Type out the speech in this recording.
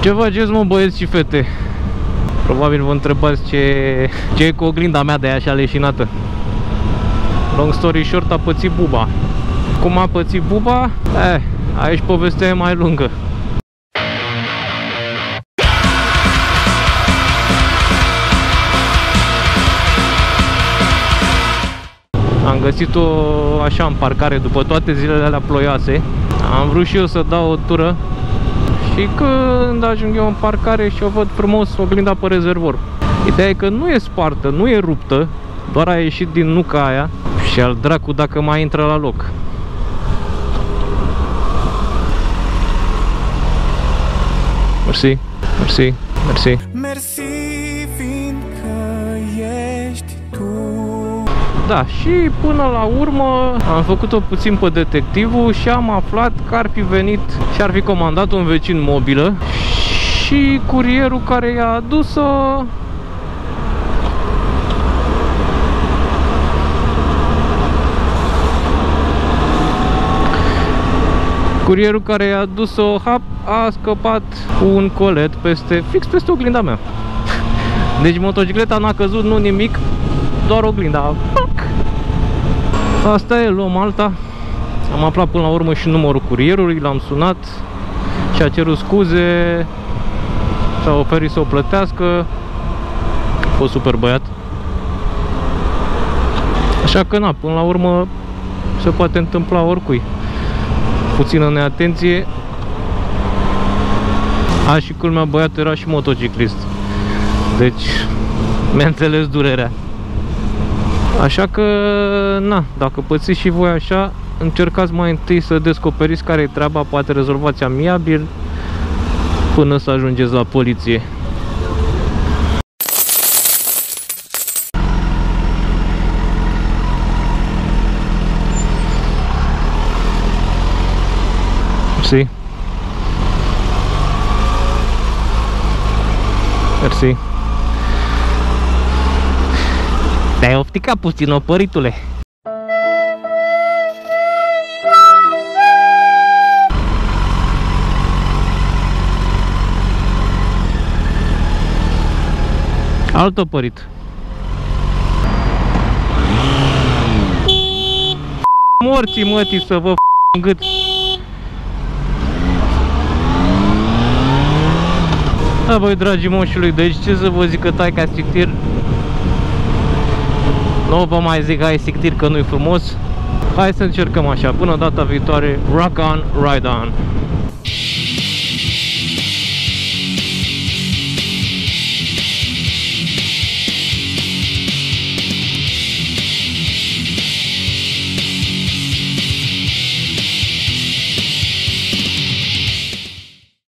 Ce faceți, mă, băieți și fete? Probabil vă întrebați ce e cu oglinda mea de aia așa leșinată. Long story short, a pățit buba. Cum a pățit buba? Aici povestea e mai lungă. Am găsit-o așa în parcare după toate zilele alea ploioase. Am vrut și eu să dau o tură. Și când ajung eu în parcare și o văd frumos oglinda pe rezervor. Ideea e că nu e spartă, nu e ruptă, doar a ieșit din nuca aia. Și al dracu dacă mai intră la loc. Mersi, mersi, mersi. Mersi fiindcă ești tu. Da, și până la urmă am făcut-o puțin pe detectivul și am aflat că ar fi venit și ar fi comandat un vecin mobilă și curierul care i-a adus-o curierul care i-a adus-o a scăpat un colet fix peste oglinda mea. Deci motocicleta n-a căzut, nu nimic, doar oglinda. Asta e, luăm alta. Am aflat până la urmă și numărul curierului, l-am sunat și a cerut scuze, s-a oferit să o plătească. A fost super băiat. Așa că na, până la urmă se poate întâmpla oricui. Puțină neatenție. Și culmea, băiatul era și motociclist. Deci mi-a înțeles durerea. Așa că, na, dacă pățiți și voi așa, încercați mai întâi să descoperiți care e treaba, poate rezolvați amiabil până să ajungeți la poliție. Mersi. Mersi. Te-ai ofticat puțin, opăritule. Alt opărit. Morții mătii să vă în gât. Da, băi, dragii moșului, de aici ce să vă zic, că taica sictir. Nu vă mai zic hai sictir că nu-i frumos. Hai să încercăm așa, până data viitoare, rock on, ride on.